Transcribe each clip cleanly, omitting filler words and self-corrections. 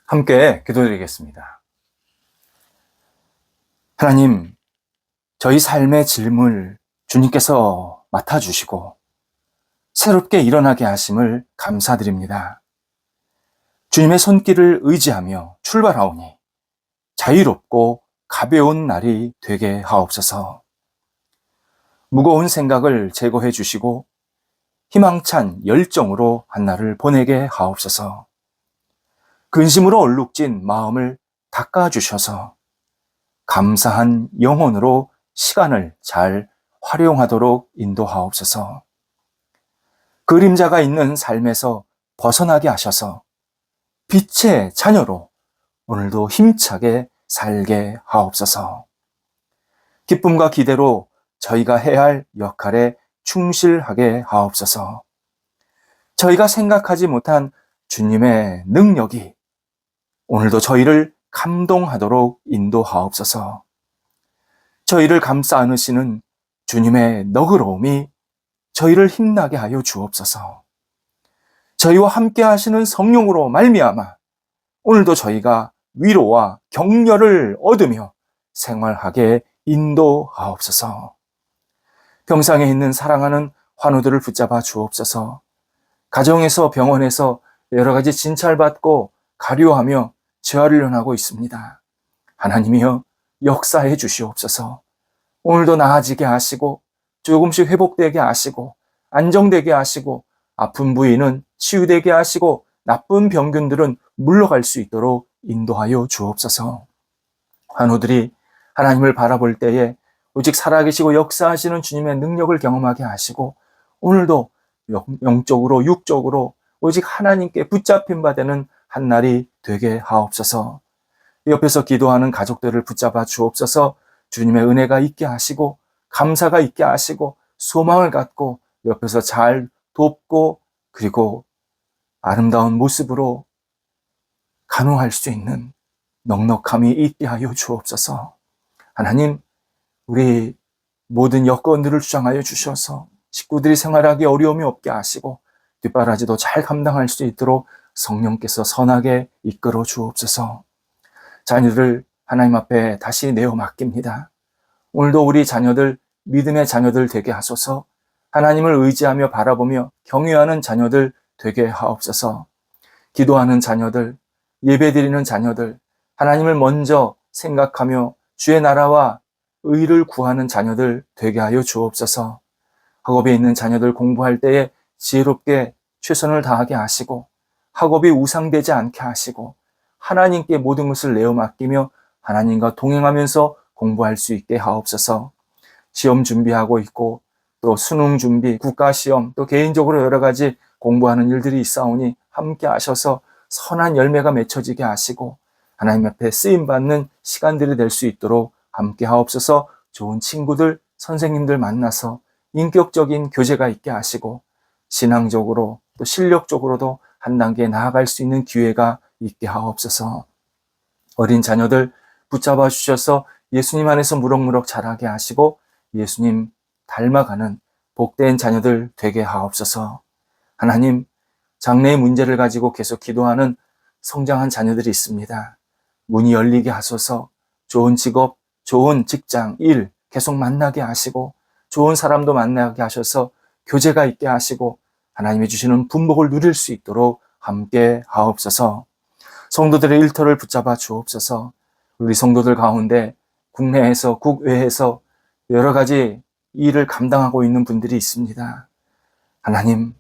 함께 기도드리겠습니다. 하나님, 저희 삶의 짐을 주님께서 맡아주시고 새롭게 일어나게 하심을 감사드립니다. 주님의 손길을 의지하며 출발하오니 자유롭고 가벼운 날이 되게 하옵소서. 무거운 생각을 제거해 주시고 희망찬 열정으로 한 날을 보내게 하옵소서. 근심으로 얼룩진 마음을 닦아주셔서 감사한 영혼으로 시간을 잘 활용하도록 인도하옵소서. 그림자가 있는 삶에서 벗어나게 하셔서 빛의 자녀로 오늘도 힘차게 살게 하옵소서. 기쁨과 기대로 저희가 해야 할 역할에 충실하게 하옵소서. 저희가 생각하지 못한 주님의 능력이 오늘도 저희를 감동하도록 인도하옵소서. 저희를 감싸 안으시는 주님의 너그러움이 저희를 힘나게 하여 주옵소서. 저희와 함께 하시는 성령으로 말미암아 오늘도 저희가 위로와 격려를 얻으며 생활하게 인도하옵소서. 병상에 있는 사랑하는 환우들을 붙잡아 주옵소서. 가정에서 병원에서 여러 가지 진찰받고 가료하며 재활을 연하고 있습니다. 하나님이여 역사해 주시옵소서. 오늘도 나아지게 하시고 조금씩 회복되게 하시고 안정되게 하시고 아픈 부위는 치유되게 하시고 나쁜 병균들은 물러갈 수 있도록 인도하여 주옵소서. 환우들이 하나님을 바라볼 때에 오직 살아계시고 역사하시는 주님의 능력을 경험하게 하시고 오늘도 영적으로 육적으로 오직 하나님께 붙잡힌 바 되는 한 날이 되게 하옵소서. 옆에서 기도하는 가족들을 붙잡아 주옵소서. 주님의 은혜가 있게 하시고 감사가 있게 하시고 소망을 갖고 옆에서 잘 돕고 그리고 아름다운 모습으로 간호할 수 있는 넉넉함이 있게 하여 주옵소서. 하나님, 우리 모든 여건들을 주장하여 주셔서 식구들이 생활하기 어려움이 없게 하시고 뒷바라지도 잘 감당할 수 있도록 성령께서 선하게 이끌어 주옵소서. 자녀들을 하나님 앞에 다시 내어 맡깁니다. 오늘도 우리 자녀들, 믿음의 자녀들 되게 하소서. 하나님을 의지하며 바라보며 경외하는 자녀들 되게 하옵소서. 기도하는 자녀들, 예배드리는 자녀들, 하나님을 먼저 생각하며 주의 나라와 의를 구하는 자녀들 되게 하여 주옵소서. 학업에 있는 자녀들 공부할 때에 지혜롭게 최선을 다하게 하시고 학업이 우상되지 않게 하시고 하나님께 모든 것을 내어 맡기며 하나님과 동행하면서 공부할 수 있게 하옵소서. 시험 준비하고 있고 또 수능 준비, 국가시험, 또 개인적으로 여러 가지 공부하는 일들이 있사오니 함께 하셔서 선한 열매가 맺혀지게 하시고 하나님 앞에 쓰임받는 시간들이 될 수 있도록 함께 하옵소서. 좋은 친구들, 선생님들 만나서 인격적인 교제가 있게 하시고 신앙적으로 또 실력적으로도 한 단계 나아갈 수 있는 기회가 있게 하옵소서. 어린 자녀들 붙잡아 주셔서 예수님 안에서 무럭무럭 자라게 하시고 예수님 닮아가는 복된 자녀들 되게 하옵소서. 하나님, 장래의 문제를 가지고 계속 기도하는 성장한 자녀들이 있습니다. 문이 열리게 하소서. 좋은 직업, 좋은 직장, 일 계속 만나게 하시고 좋은 사람도 만나게 하셔서 교제가 있게 하시고 하나님이 주시는 분복을 누릴 수 있도록 함께 하옵소서. 성도들의 일터를 붙잡아 주옵소서. 우리 성도들 가운데 국내에서 국외에서 여러 가지 일을 감당하고 있는 분들이 있습니다. 하나님,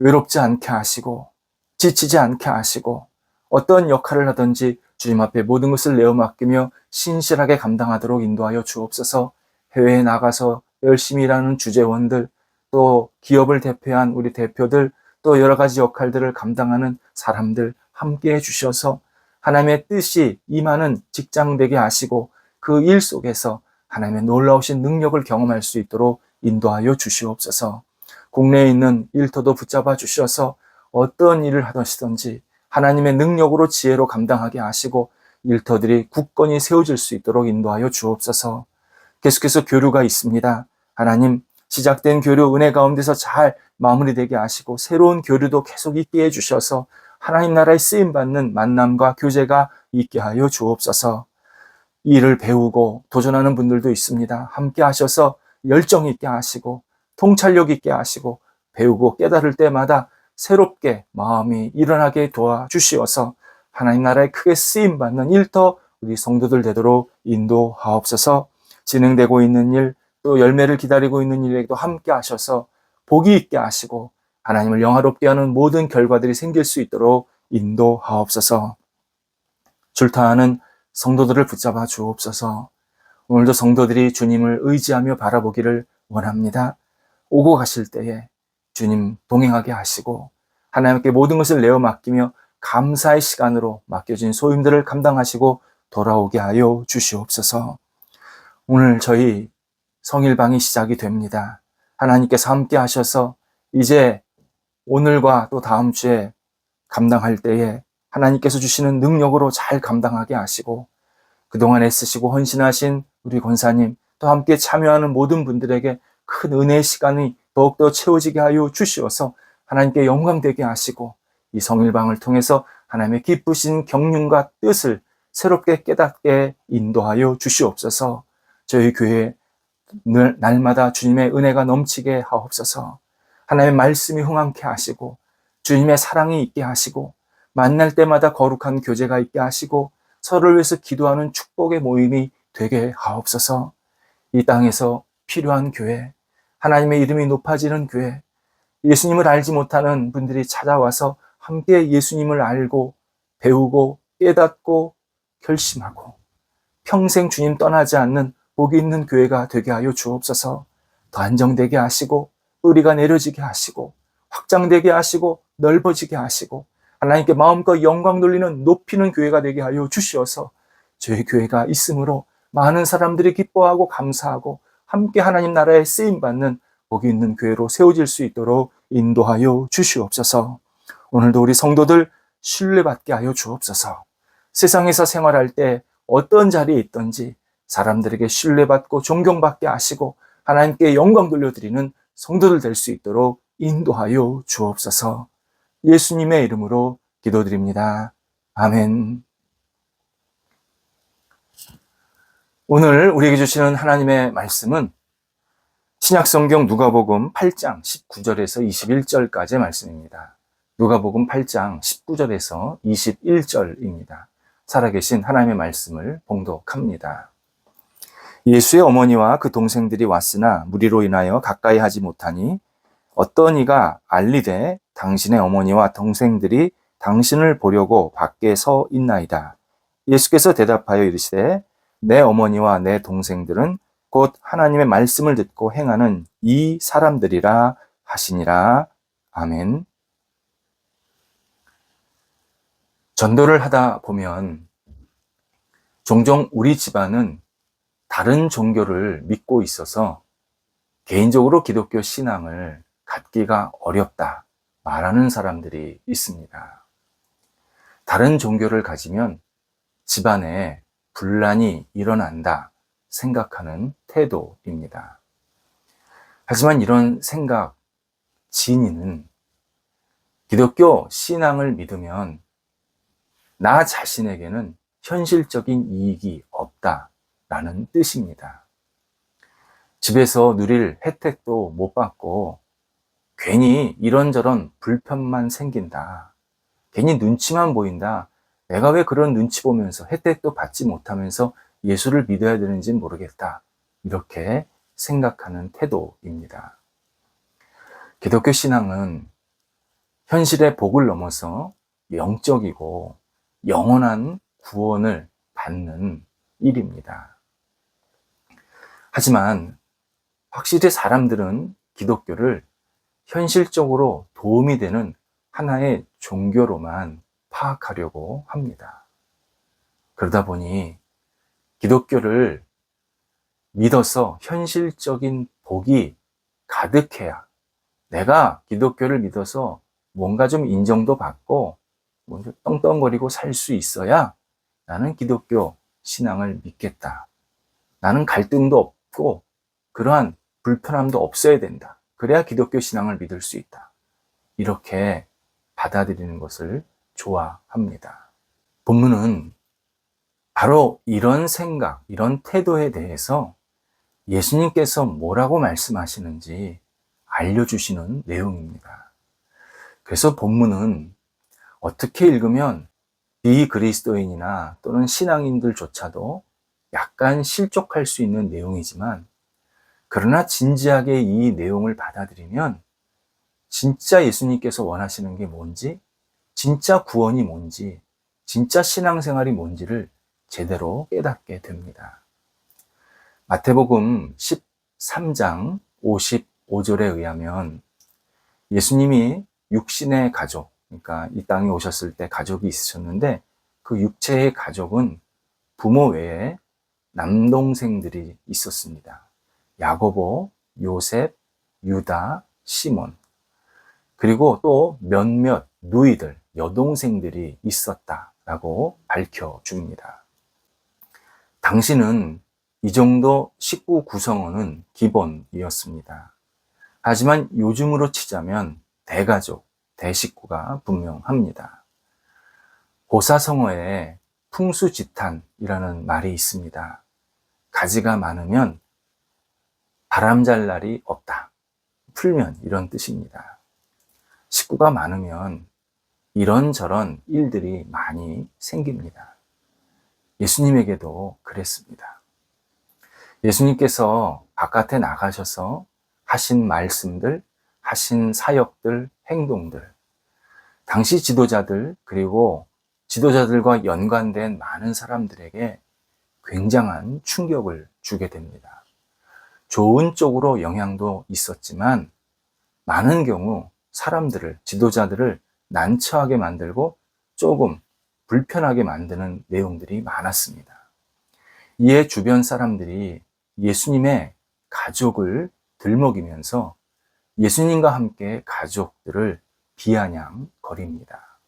외롭지 않게 하시고 지치지 않게 하시고 어떤 역할을 하든지 주님 앞에 모든 것을 내어 맡기며 신실하게 감당하도록 인도하여 주옵소서. 해외에 나가서 열심히 일하는 주재원들, 또 기업을 대표한 우리 대표들, 또 여러 가지 역할들을 감당하는 사람들 함께 해주셔서 하나님의 뜻이 임하는 직장 되게 하시고 그 일 속에서 하나님의 놀라우신 능력을 경험할 수 있도록 인도하여 주시옵소서. 국내에 있는 일터도 붙잡아 주셔서 어떤 일을 하시든지 하나님의 능력으로 지혜로 감당하게 하시고 일터들이 굳건히 세워질 수 있도록 인도하여 주옵소서. 계속해서 교류가 있습니다. 하나님, 시작된 교류 은혜 가운데서 잘 마무리되게 하시고 새로운 교류도 계속 있게 해주셔서 하나님 나라에 쓰임받는 만남과 교제가 있게 하여 주옵소서. 이 일을 배우고 도전하는 분들도 있습니다. 함께 하셔서 열정 있게 하시고 통찰력 있게 하시고 배우고 깨달을 때마다 새롭게 마음이 일어나게 도와주시어서 하나님 나라에 크게 쓰임받는 일터 우리 성도들 되도록 인도하옵소서. 진행되고 있는 일, 또 열매를 기다리고 있는 일에도 함께 하셔서 복이 있게 하시고 하나님을 영화롭게 하는 모든 결과들이 생길 수 있도록 인도하옵소서. 줄타하는 성도들을 붙잡아 주옵소서. 오늘도 성도들이 주님을 의지하며 바라보기를 원합니다. 오고 가실 때에 주님 동행하게 하시고 하나님께 모든 것을 내어 맡기며 감사의 시간으로 맡겨진 소임들을 감당하시고 돌아오게 하여 주시옵소서. 오늘 저희 성일방이 시작이 됩니다. 하나님께서 함께 하셔서 이제 오늘과 또 다음 주에 감당할 때에 하나님께서 주시는 능력으로 잘 감당하게 하시고 그동안 애쓰시고 헌신하신 우리 권사님 또 함께 참여하는 모든 분들에게 큰 은혜의 시간이 더욱더 채워지게 하여 주시어서 하나님께 영광 되게 하시고 이 성일방을 통해서 하나님의 기쁘신 경륜과 뜻을 새롭게 깨닫게 인도하여 주시옵소서. 저희 교회 날마다 주님의 은혜가 넘치게 하옵소서. 하나님의 말씀이 흥황케 하시고 주님의 사랑이 있게 하시고 만날 때마다 거룩한 교제가 있게 하시고 서로를 위해서 기도하는 축복의 모임이 되게 하옵소서. 이 땅에서 필요한 교회, 하나님의 이름이 높아지는 교회, 예수님을 알지 못하는 분들이 찾아와서 함께 예수님을 알고 배우고 깨닫고 결심하고 평생 주님 떠나지 않는 복이 있는 교회가 되게 하여 주옵소서. 더 안정되게 하시고 뿌리가 내려지게 하시고 확장되게 하시고 넓어지게 하시고 하나님께 마음껏 영광 돌리는 높이는 교회가 되게 하여 주시어서 저희 교회가 있으므로 많은 사람들이 기뻐하고 감사하고 함께 하나님 나라에 쓰임받는 복이 있는 교회로 세워질 수 있도록 인도하여 주시옵소서. 오늘도 우리 성도들 신뢰받게 하여 주옵소서. 세상에서 생활할 때 어떤 자리에 있든지 사람들에게 신뢰받고 존경받게 하시고 하나님께 영광 돌려드리는 성도들 될 수 있도록 인도하여 주옵소서. 예수님의 이름으로 기도드립니다. 아멘. 오늘 우리에게 주시는 하나님의 말씀은 신약성경 누가복음 8장 19절에서 21절까지의 말씀입니다. 누가복음 8장 19절에서 21절입니다. 살아계신 하나님의 말씀을 봉독합니다. 예수의 어머니와 그 동생들이 왔으나 무리로 인하여 가까이 하지 못하니 어떤 이가 알리되 당신의 어머니와 동생들이 당신을 보려고 밖에 서 있나이다. 예수께서 대답하여 이르시되 내 어머니와 내 동생들은 곧 하나님의 말씀을 듣고 행하는 이 사람들이라 하시니라. 아멘. 전도를 하다 보면 종종 우리 집안은 다른 종교를 믿고 있어서 개인적으로 기독교 신앙을 갖기가 어렵다 말하는 사람들이 있습니다. 다른 종교를 가지면 집안에 분란이 일어난다 생각하는 태도입니다. 하지만 이런 생각 진위는 기독교 신앙을 믿으면 나 자신에게는 현실적인 이익이 없다라는 뜻입니다. 집에서 누릴 혜택도 못 받고 괜히 이런저런 불편만 생긴다. 괜히 눈치만 보인다. 내가 왜 그런 눈치 보면서 혜택도 받지 못하면서 예수를 믿어야 되는지 모르겠다. 이렇게 생각하는 태도입니다. 기독교 신앙은 현실의 복을 넘어서 영적이고 영원한 구원을 받는 일입니다. 하지만 확실히 사람들은 기독교를 현실적으로 도움이 되는 하나의 종교로만 파악하려고 합니다. 그러다 보니 기독교를 믿어서 현실적인 복이 가득해야 내가 기독교를 믿어서 뭔가 좀 인정도 받고 뭔가 떵떵거리고 살 수 있어야 나는 기독교 신앙을 믿겠다. 나는 갈등도 없고 그러한 불편함도 없어야 된다. 그래야 기독교 신앙을 믿을 수 있다. 이렇게 받아들이는 것을 좋아합니다. 본문은 바로 이런 생각, 이런 태도에 대해서 예수님께서 뭐라고 말씀하시는지 알려주시는 내용입니다. 그래서 본문은 어떻게 읽으면 비그리스도인이나 또는 신앙인들조차도 약간 실족할 수 있는 내용이지만, 그러나 진지하게 이 내용을 받아들이면 진짜 예수님께서 원하시는 게 뭔지, 진짜 구원이 뭔지, 진짜 신앙생활이 뭔지를 제대로 깨닫게 됩니다. 마태복음 13장 55절에 의하면 예수님이 육신의 가족, 그러니까 이 땅에 오셨을 때 가족이 있으셨는데, 그 육체의 가족은 부모 외에 남동생들이 있었습니다. 야고보, 요셉, 유다, 시몬, 그리고 또 몇몇 누이들, 여동생들이 있었다라고 밝혀줍니다. 당시는 이 정도 식구 구성원은 기본이었습니다. 하지만 요즘으로 치자면 대가족, 대식구가 분명합니다. 고사성어에 풍수지탄이라는 말이 있습니다. 가지가 많으면 바람 잘 날이 없다. 풀면 이런 뜻입니다. 식구가 많으면 이런저런 일들이 많이 생깁니다. 예수님에게도 그랬습니다. 예수님께서 바깥에 나가셔서 하신 말씀들, 하신 사역들, 행동들, 당시 지도자들, 그리고 지도자들과 연관된 많은 사람들에게 굉장한 충격을 주게 됩니다. 좋은 쪽으로 영향도 있었지만 많은 경우 사람들을, 지도자들을 난처하게 만들고 조금 불편하게 만드는 내용들이 많았습니다. 이에 주변 사람들이 예수님의 가족을 들먹이면서 예수님과 함께 가족들을 비아냥거립니다.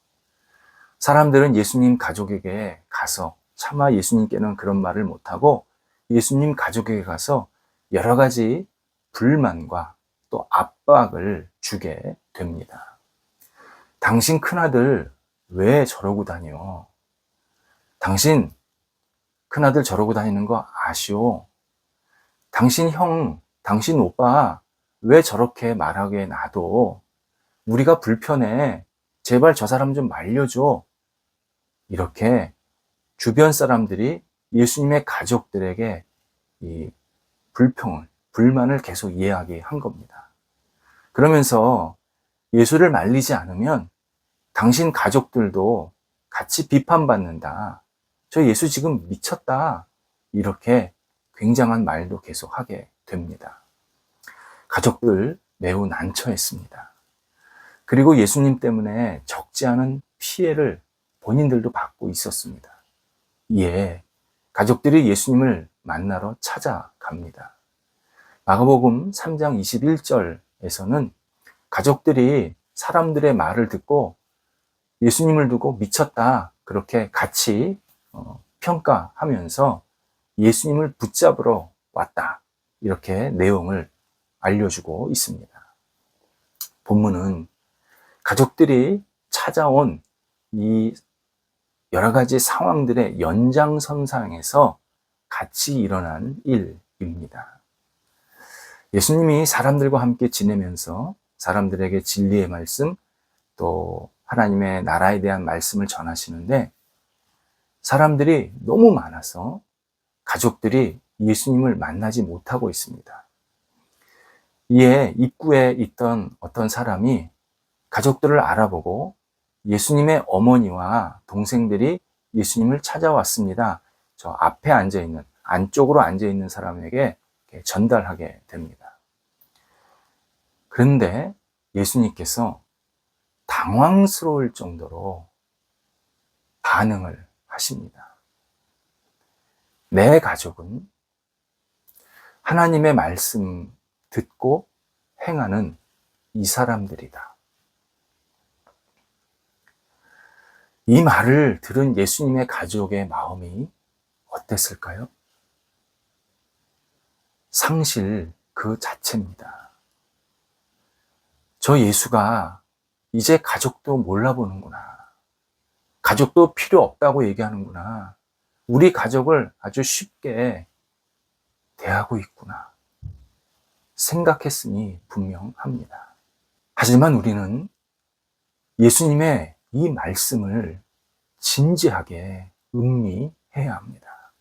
사람들은 예수님 가족에게 가서, 차마 예수님께는 그런 말을 못하고 예수님 가족에게 가서 여러 가지 불만과 또 압박을 주게 됩니다. 당신 큰아들 왜 저러고 다녀? 당신 큰아들 저러고 다니는 거 아시오? 당신 형, 당신 오빠 왜 저렇게 말하게 놔둬? 우리가 불편해. 제발 저 사람 좀 말려줘. 이렇게 주변 사람들이 예수님의 가족들에게 이 불만을 계속 이야기한 겁니다. 그러면서 예수를 말리지 않으면 당신 가족들도 같이 비판받는다. 저 예수 지금 미쳤다. 이렇게 굉장한 말도 계속 하게 됩니다. 가족들 매우 난처했습니다. 그리고 예수님 때문에 적지 않은 피해를 본인들도 받고 있었습니다. 이에 가족들이 예수님을 만나러 찾아갑니다. 마가복음 3장 21절에서는 가족들이 사람들의 말을 듣고 예수님을 두고 미쳤다, 그렇게 같이 평가하면서 예수님을 붙잡으러 왔다, 이렇게 내용을 알려주고 있습니다. 본문은 가족들이 찾아온 이 여러 가지 상황들의 연장선상에서 같이 일어난 일입니다. 예수님이 사람들과 함께 지내면서 사람들에게 진리의 말씀, 또 하나님의 나라에 대한 말씀을 전하시는데, 사람들이 너무 많아서 가족들이 예수님을 만나지 못하고 있습니다. 이에 입구에 있던 어떤 사람이 가족들을 알아보고 예수님의 어머니와 동생들이 예수님을 찾아왔습니다. 저 앞에 앉아있는, 안쪽으로 앉아있는 사람에게 전달하게 됩니다. 그런데 예수님께서 당황스러울 정도로 반응을 하십니다. 내 가족은 하나님의 말씀 듣고 행하는 이 사람들이다. 이 말을 들은 예수님의 가족의 마음이 어땠을까요? 상실 그 자체입니다. 저 예수가 이제 가족도 몰라보는구나. 가족도 필요 없다고 얘기하는구나. 우리 가족을 아주 쉽게 대하고 있구나. 생각했으니 분명합니다. 하지만 우리는 예수님의 이 말씀을 진지하게 음미해야 합니다.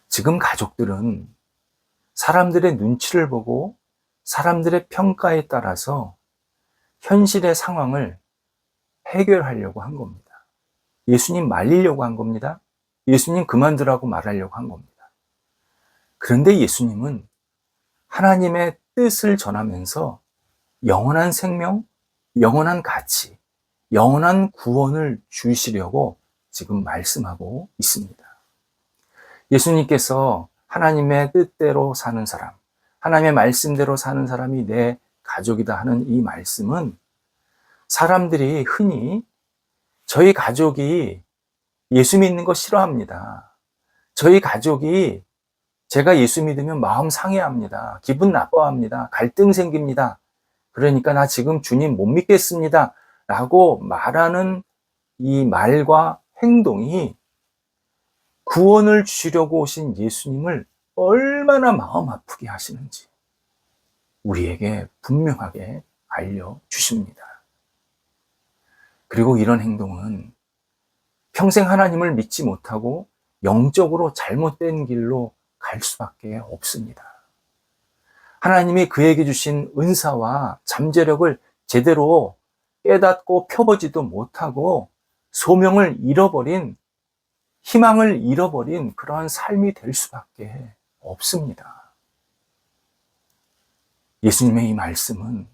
지금 가족들은 사람들의 눈치를 보고 사람들의 평가에 따라서 현실의 상황을 해결하려고 한 겁니다. 예수님 말리려고 한 겁니다. 예수님 그만두라고 말하려고 한 겁니다. 그런데 예수님은 하나님의 뜻을 전하면서 영원한 생명, 영원한 가치, 영원한 구원을 주시려고 지금 말씀하고 있습니다. 예수님께서 하나님의 뜻대로 사는 사람, 하나님의 말씀대로 사는 사람이 내 가족이다 하는 이 말씀은 사람들이 흔히 저희 가족이 예수 믿는 거 싫어합니다. 저희 가족이 제가 예수 믿으면 마음 상해합니다. 기분 나빠합니다. 갈등 생깁니다. 그러니까 나 지금 주님 못 믿겠습니다. 라고 말하는 이 말과 행동이 구원을 주시려고 오신 예수님을 얼마나 마음 아프게 하시는지 우리에게 분명하게 알려주십니다. 그리고 이런 행동은 평생 하나님을 믿지 못하고 영적으로 잘못된 길로 갈 수밖에 없습니다. 하나님이 그에게 주신 은사와 잠재력을 제대로 깨닫고 펴보지도 못하고 소명을 잃어버린, 희망을 잃어버린 그러한 삶이 될 수밖에 없습니다. 예수님의 이 말씀은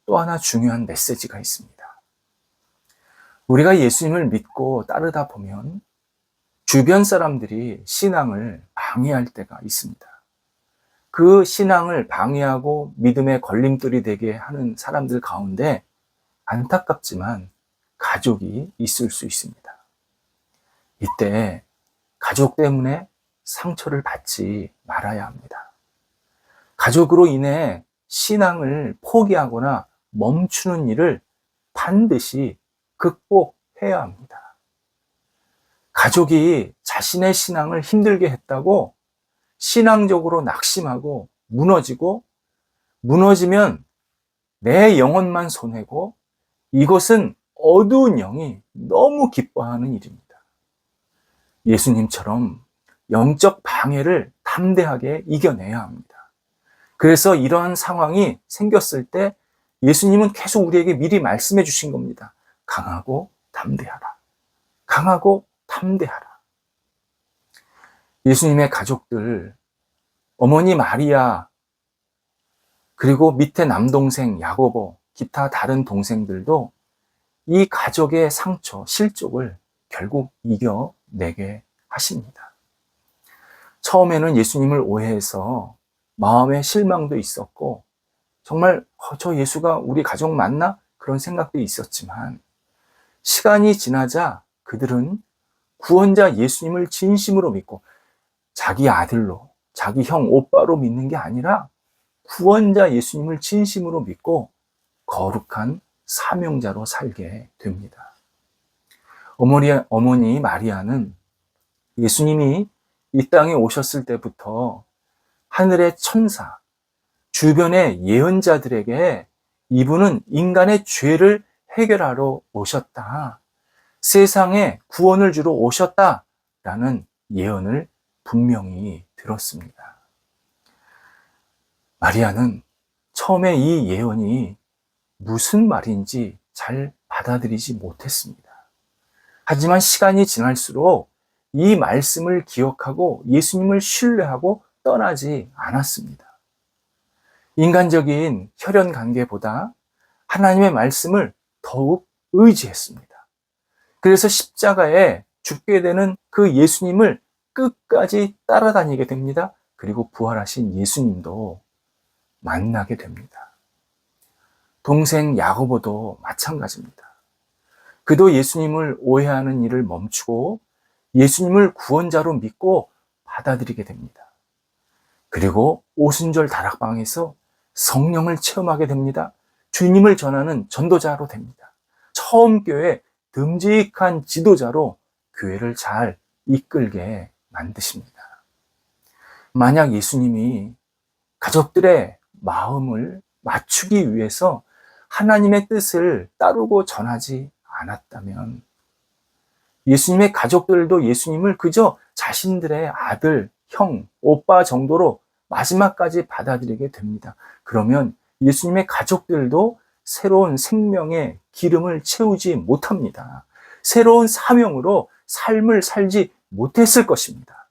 또 하나 중요한 메시지가 있습니다. 우리가 예수님을 믿고 따르다 보면 주변 사람들이 신앙을 방해할 때가 있습니다. 그 신앙을 방해하고 믿음의 걸림돌이 되게 하는 사람들 가운데 안타깝지만 가족이 있을 수 있습니다. 이때 가족 때문에 상처를 받지 말아야 합니다. 가족으로 인해 신앙을 포기하거나 멈추는 일을 반드시 극복해야 합니다. 가족이 자신의 신앙을 힘들게 했다고 신앙적으로 낙심하고 무너지면 내 영혼만 손해고 이것은 어두운 영이 너무 기뻐하는 일입니다. 예수님처럼 영적 방해를 담대하게 이겨내야 합니다. 그래서 이러한 상황이 생겼을 때 예수님은 계속 우리에게 미리 말씀해 주신 겁니다. 강하고 담대하라. 강하고 담대하라. 예수님의 가족들, 어머니 마리아, 그리고 밑에 남동생 야고보, 기타 다른 동생들도 이 가족의 상처, 실족을 결국 이겨내게 하십니다. 처음에는 예수님을 오해해서 마음의 실망도 있었고 정말 저 예수가 우리 가족 맞나? 그런 생각도 있었지만 시간이 지나자 그들은 구원자 예수님을 진심으로 믿고 자기 아들로, 자기 형, 오빠로 믿는 게 아니라 구원자 예수님을 진심으로 믿고 거룩한 사명자로 살게 됩니다. 어머니 마리아는 예수님이 이 땅에 오셨을 때부터 하늘의 천사, 주변의 예언자들에게 이분은 인간의 죄를 해결하러 오셨다. 세상에 구원을 주러 오셨다라는 예언을 분명히 들었습니다. 마리아는 처음에 이 예언이 무슨 말인지 잘 받아들이지 못했습니다. 하지만 시간이 지날수록 이 말씀을 기억하고 예수님을 신뢰하고 떠나지 않았습니다. 인간적인 혈연 관계보다 하나님의 말씀을 더욱 의지했습니다. 그래서 십자가에 죽게 되는 그 예수님을 끝까지 따라다니게 됩니다. 그리고 부활하신 예수님도 만나게 됩니다. 동생 야고보도 마찬가지입니다. 그도 예수님을 오해하는 일을 멈추고 예수님을 구원자로 믿고 받아들이게 됩니다. 그리고 오순절 다락방에서 성령을 체험하게 됩니다. 주님을 전하는 전도자로 됩니다. 처음 교회 듬직한 지도자로 교회를 잘 이끌게 만드십니다. 만약 예수님이 가족들의 마음을 맞추기 위해서 하나님의 뜻을 따르고 전하지 않았다면 예수님의 가족들도 예수님을 그저 자신들의 아들, 형, 오빠 정도로 마지막까지 받아들이게 됩니다. 그러면 예수님의 가족들도 새로운 생명의 기름을 채우지 못합니다. 새로운 사명으로 삶을 살지 못했을 것입니다.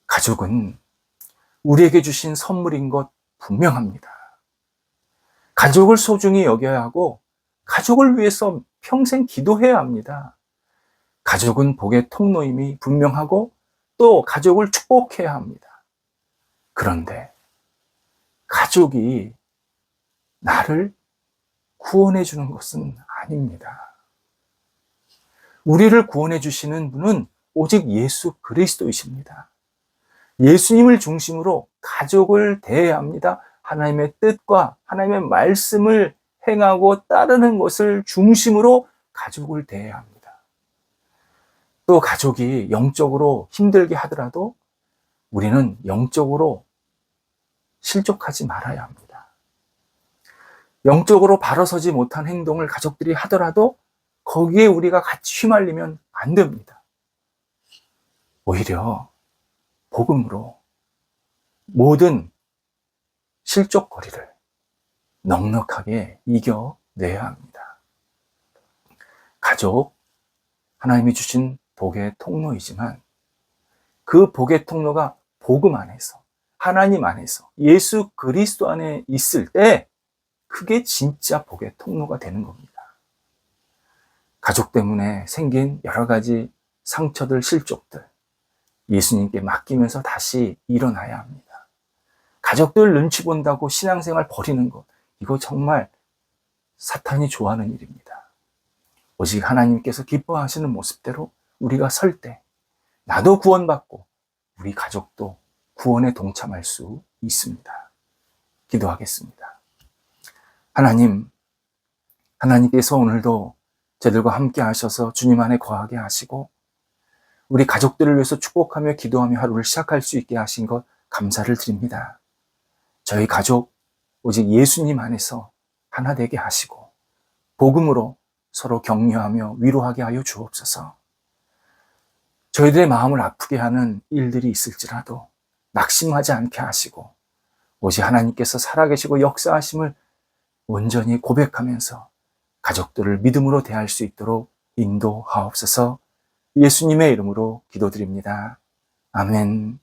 가족은 우리에게 주신 선물인 것 분명합니다. 가족을 소중히 여겨야 하고 가족을 위해서 평생 기도해야 합니다. 가족은 복의 통로임이 분명하고 또 가족을 축복해야 합니다. 그런데 가족이 나를 구원해 주는 것은 아닙니다. 우리를 구원해 주시는 분은 오직 예수 그리스도이십니다. 예수님을 중심으로 가족을 대해야 합니다. 하나님의 뜻과 하나님의 말씀을 행하고 따르는 것을 중심으로 가족을 대해야 합니다. 또 가족이 영적으로 힘들게 하더라도 우리는 영적으로 실족하지 말아야 합니다. 영적으로 바로 서지 못한 행동을 가족들이 하더라도 거기에 우리가 같이 휘말리면 안 됩니다. 오히려 복음으로 모든 실족거리를 넉넉하게 이겨내야 합니다. 가족, 하나님이 주신 복의 통로이지만 그 복의 통로가 복음 안에서, 하나님 안에서, 예수 그리스도 안에 있을 때 그게 진짜 복의 통로가 되는 겁니다. 가족 때문에 생긴 여러 가지 상처들, 실족들 예수님께 맡기면서 다시 일어나야 합니다. 가족들 눈치 본다고 신앙생활 버리는 것, 이거 정말 사탄이 좋아하는 일입니다. 오직 하나님께서 기뻐하시는 모습대로 우리가 설 때 나도 구원받고 우리 가족도 구원에 동참할 수 있습니다. 기도하겠습니다. 하나님께서 오늘도 저들과 함께 하셔서 주님 안에 거하게 하시고 우리 가족들을 위해서 축복하며 기도하며 하루를 시작할 수 있게 하신 것 감사를 드립니다. 저희 가족 오직 예수님 안에서 하나 되게 하시고 복음으로 서로 격려하며 위로하게 하여 주옵소서. 저희들의 마음을 아프게 하는 일들이 있을지라도 낙심하지 않게 하시고 오직 하나님께서 살아계시고 역사하심을 온전히 고백하면서 가족들을 믿음으로 대할 수 있도록 인도하옵소서. 예수님의 이름으로 기도드립니다. 아멘.